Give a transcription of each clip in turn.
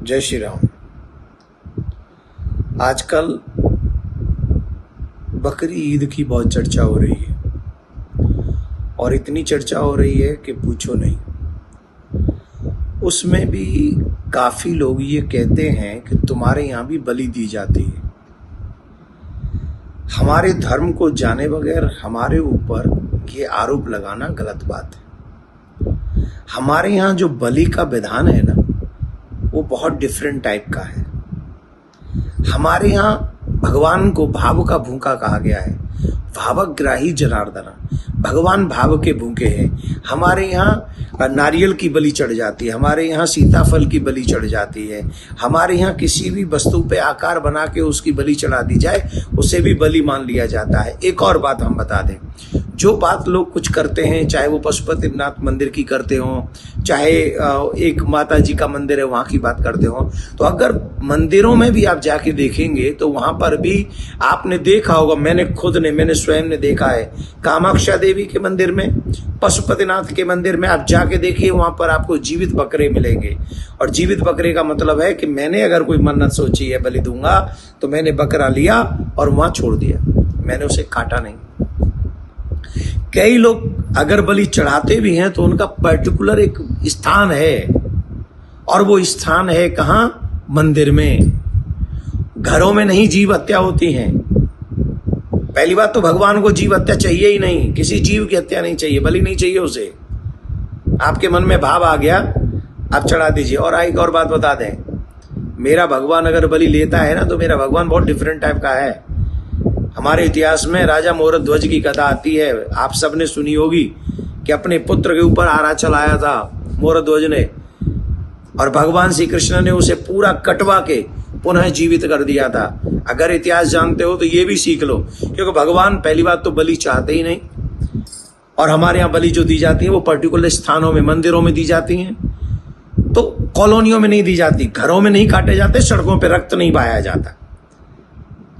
जय श्री राम। आजकल बकरी ईद की बहुत चर्चा हो रही है और इतनी चर्चा हो रही है कि पूछो नहीं। उसमें भी काफी लोग ये कहते हैं कि तुम्हारे यहाँ भी बलि दी जाती है। हमारे धर्म को जाने बगैर हमारे ऊपर ये आरोप लगाना गलत बात है। हमारे यहाँ जो बलि का विधान है ना, वो बहुत डिफरेंट टाइप का है। हमारे यहाँ भगवान को भाव का भूखा कहा गया है। भावग्राही जनार्दना, भगवान भाव के भूखे हैं। हमारे यहाँ नारियल की बलि चढ़ जाती है, हमारे यहाँ सीताफल की बलि चढ़ जाती है, हमारे यहाँ किसी भी वस्तु पे आकार बना के उसकी बलि चढ़ा दी जाए उसे भी बलि मान लिया जाता है। एक और बात हम बता दें, जो बात लोग कुछ करते हैं, चाहे वो पशुपतिनाथ मंदिर की करते हो, चाहे एक माता जी का मंदिर है वहां की बात करते हो, तो अगर मंदिरों में भी आप जाके देखेंगे तो वहां पर भी आपने देखा होगा, मैंने स्वयं ने देखा है, कामाक्षा देवी के मंदिर में, पशुपतिनाथ के मंदिर में आप जाके देखिए, वहां पर आपको जीवित बकरे मिलेंगे। और जीवित बकरे का मतलब है कि मैंने अगर कोई मन्नत सोची है बलि दूंगा तो मैंने बकरा लिया और वहां छोड़ दिया, मैंने उसे काटा नहीं। कई लोग अगर बलि चढ़ाते भी हैं तो उनका पर्टिकुलर एक स्थान है, और वो स्थान है कहां? मंदिर में। घरों में नहीं जीव हत्या होती है। पहली बात तो भगवान को जीव हत्या चाहिए ही नहीं, किसी जीव की हत्या नहीं चाहिए, बलि नहीं चाहिए उसे। आपके मन में भाव आ गया, आप चढ़ा दीजिए। और एक और बात बता दें, मेरा भगवान अगर बलि लेता है ना तो मेरा भगवान बहुत डिफरेंट टाइप का है। हमारे इतिहास में राजा मोरध्वज की कथा आती है, आप सबने सुनी होगी, कि अपने पुत्र के ऊपर आरा चलाया था मोरध्वज ने, और भगवान श्री कृष्ण ने उसे पूरा कटवा के पुनः जीवित कर दिया था। अगर इतिहास जानते हो तो ये भी सीख लो, क्योंकि भगवान पहली बात तो बलि चाहते ही नहीं, और हमारे यहाँ बलि जो दी जाती है वो पर्टिकुलर स्थानों में, मंदिरों में दी जाती हैं, तो कॉलोनियों में नहीं दी जाती, घरों में नहीं काटे जाते, सड़कों पर रक्त नहीं बहाया जाता।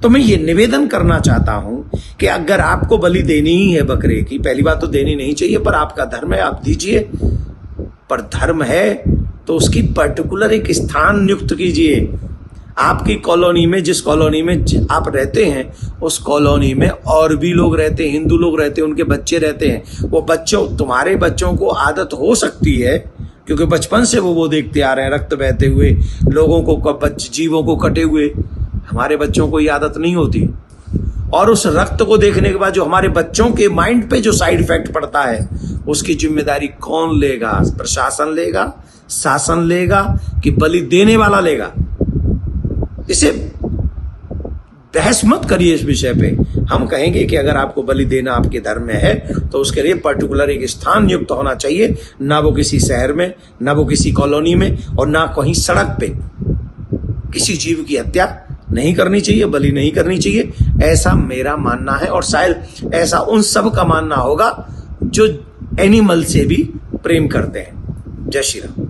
तो मैं ये निवेदन करना चाहता हूं कि अगर आपको बलि देनी ही है बकरे की, पहली बात तो देनी नहीं चाहिए, पर आपका धर्म है आप दीजिए। पर धर्म है तो उसकी पर्टिकुलर एक स्थान नियुक्त कीजिए। आपकी कॉलोनी में, जिस कॉलोनी में आप रहते हैं, उस कॉलोनी में और भी लोग रहते हैं, हिंदू लोग रहते हैं, उनके बच्चे रहते हैं। वो बच्चों, तुम्हारे बच्चों को आदत हो सकती है, क्योंकि बचपन से वो देखते आ रहे हैं रक्त बहते हुए, लोगों को, जीवों को कटे हुए। हमारे बच्चों को ये आदत नहीं होती, और उस रक्त को देखने के बाद जो हमारे बच्चों के माइंड पे जो साइड इफेक्ट पड़ता है, उसकी जिम्मेदारी कौन लेगा? प्रशासन लेगा, शासन लेगा, कि बलि देने वाला लेगा? इसे बहस मत करिए इस विषय पे। हम कहेंगे कि अगर आपको बलि देना आपके धर्म में है तो उसके लिए पर्टिकुलर एक स्थान नियुक्त होना चाहिए, ना वो किसी शहर में, ना वो किसी कॉलोनी में, और ना कहीं सड़क पे। किसी जीव की हत्या नहीं करनी चाहिए, बलि नहीं करनी चाहिए, ऐसा मेरा मानना है। और शायद ऐसा उन सब का मानना होगा जो एनिमल से भी प्रेम करते हैं। जय श्री राम।